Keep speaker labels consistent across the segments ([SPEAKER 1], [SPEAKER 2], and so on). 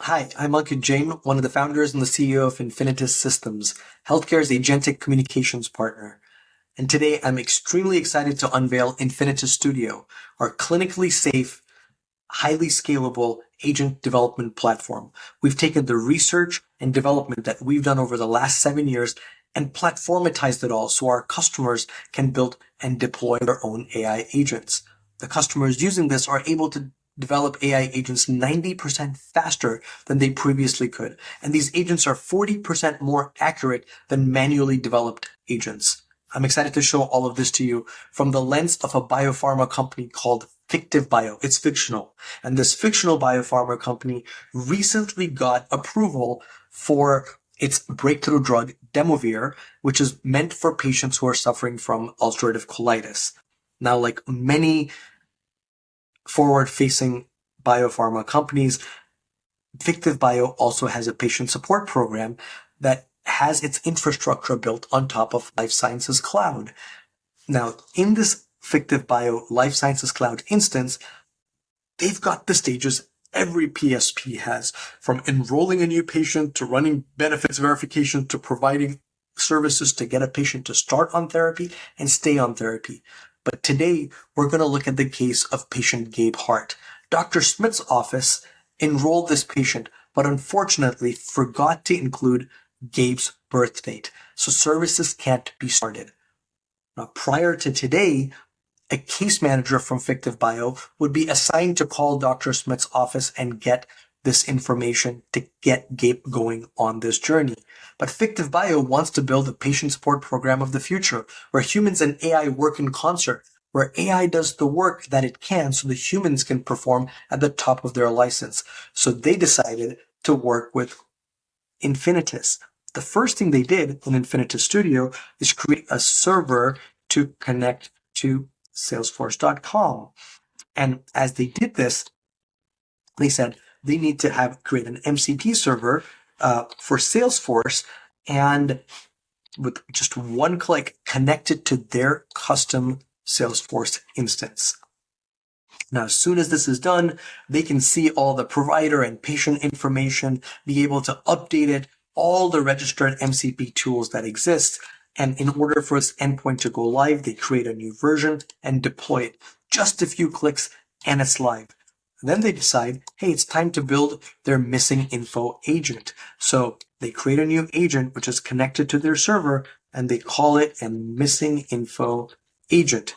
[SPEAKER 1] Hi, I'm Ankit Jain, one of the founders and the CEO of Infinitus Systems, healthcare's agentic communications partner. And today I'm extremely excited to unveil Infinitus Studio, our clinically safe, highly scalable agent development platform. We've taken the research and development that we've done over the last 7 years and platformatized it all so our customers can build and deploy their own AI agents. The customers using this are able to develop AI agents 90% faster than they previously could. And these agents are 40% more accurate than manually developed agents. I'm excited to show all of this to you from the lens of a biopharma company called Fictive Bio. It's fictional. And this fictional biopharma company recently got approval for its breakthrough drug, Demovir, which is meant for patients who are suffering from ulcerative colitis. Now, like many forward-facing biopharma companies, Fictive Bio also has a patient support program that has its infrastructure built on top of Life Sciences Cloud. Now, in this Fictive Bio Life Sciences Cloud instance, they've got the stages every PSP has, from enrolling a new patient to running benefits verification to providing services to get a patient to start on therapy and stay on therapy. But today, we're going to look at the case of patient Gabe Hart. Dr. Smith's office enrolled this patient, but unfortunately forgot to include Gabe's birth date, so services can't be started. Now, prior to today, a case manager from Fictive Bio would be assigned to call Dr. Smith's office and get this information to get Gabe going on this journey. But Fictive Bio wants to build a patient support program of the future where humans and AI work in concert, where AI does the work that it can so the humans can perform at the top of their license. So they decided to work with Infinitus. The first thing they did in Infinitus Studio is create a server to connect to Salesforce.com. And as they did this, they said they need to create an MCP server for Salesforce, and with just one click, connect it to their custom Salesforce instance. Now, as soon as this is done, they can see all the provider and patient information, be able to update it, all the registered MCP tools that exist. And in order for this endpoint to go live, they create a new version and deploy it. Just a few clicks and it's live. Then they decide, hey, it's time to build their missing info agent. So they create a new agent, which is connected to their server, and they call it a missing info agent.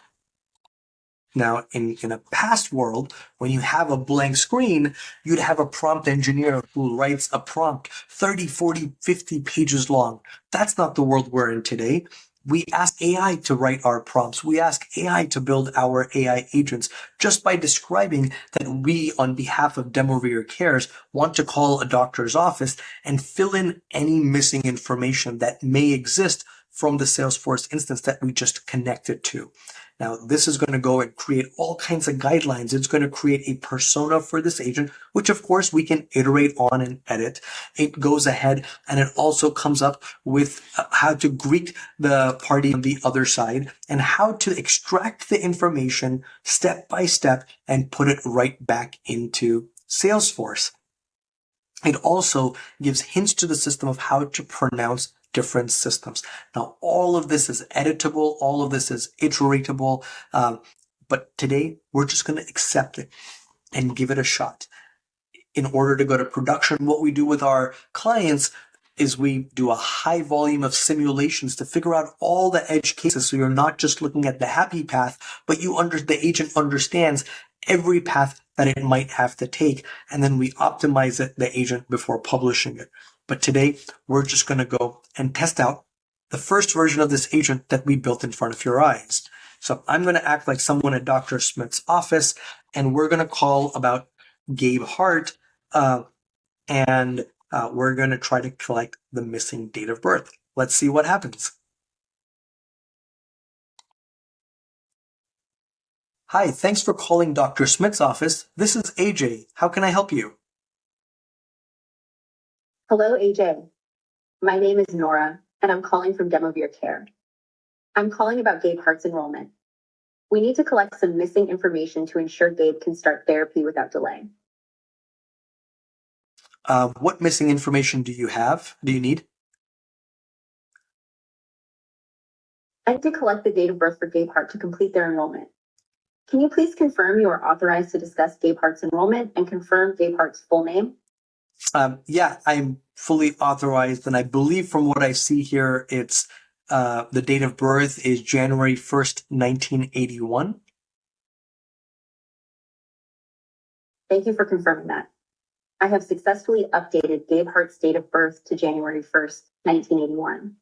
[SPEAKER 1] Now, in a past world, when you have a blank screen, you'd have a prompt engineer who writes a prompt 30, 40, 50 pages long. That's not the world we're in today. We ask AI to write our prompts. We ask AI to build our AI agents just by describing that we, on behalf of Demovir Cares, want to call a doctor's office and fill in any missing information that may exist from the Salesforce instance that we just connected to. Now, this is going to go and create all kinds of guidelines. It's going to create a persona for this agent, which of course we can iterate on and edit. It goes ahead and it also comes up with how to greet the party on the other side and how to extract the information step by step and put it right back into Salesforce. It also gives hints to the system of how to pronounce different systems. Now, all of this is editable, all of this is iteratable, but today we're just going to accept it and give it a shot. In order to go to production, what we do with our clients is we do a high volume of simulations to figure out all the edge cases. So you're not just looking at the happy path, but the agent understands every path that it might have to take. And then we optimize the agent before publishing it. But today we're just going to go and test out the first version of this agent that we built in front of your eyes. So I'm going to act like someone at Dr. Smith's office, and we're going to call about Gabe Hart, and we're going to try to collect the missing date of birth. Let's see what happens. Hi, thanks for calling Dr. Smith's office. This is AJ. How can I help you?
[SPEAKER 2] Hello, AJ. My name is Nora, and I'm calling from Demovir Care. I'm calling about Gabe Hart's enrollment. We need to collect some missing information to ensure Gabe can start therapy without delay.
[SPEAKER 1] What missing information do you need?
[SPEAKER 2] I need to collect the date of birth for Gaypart to complete their enrollment. Can you please confirm you are authorized to discuss Gaypart's enrollment and confirm Gaypart's full name?
[SPEAKER 1] Yeah, I'm fully authorized, and I believe from what I see here, it's the date of birth is January 1st, 1981.
[SPEAKER 2] Thank you for confirming that. I have successfully updated Gaypart's date of birth to January 1st, 1981.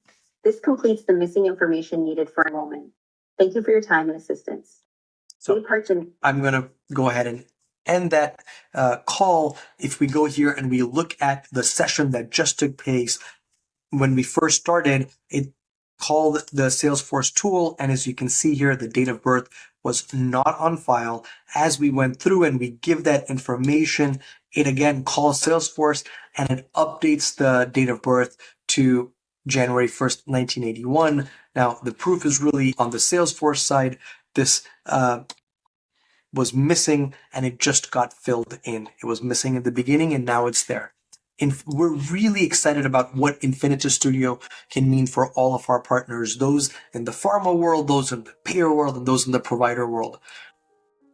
[SPEAKER 2] This completes the missing information needed for enrollment. Thank you for your time and assistance.
[SPEAKER 1] So
[SPEAKER 2] Gaypart's and
[SPEAKER 1] I'm going to go ahead and end that call. If we go here and we look at the session that just took place when we first started, it called the Salesforce tool. And as you can see here, the date of birth was not on file. As we went through and we give that information, it again calls Salesforce and it updates the date of birth to January 1st, 1981. Now, the proof is really on the Salesforce side. This was missing and it just got filled in. It was missing at the beginning and now it's there. We're really excited about what Infinitus Studio can mean for all of our partners, those in the pharma world, those in the payer world, and those in the provider world.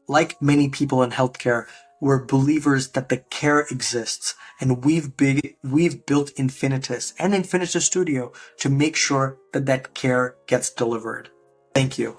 [SPEAKER 1] Like many people in healthcare, we're believers that the care exists, and we've built Infinitus and Infinitus Studio to make sure that that care gets delivered. Thank you.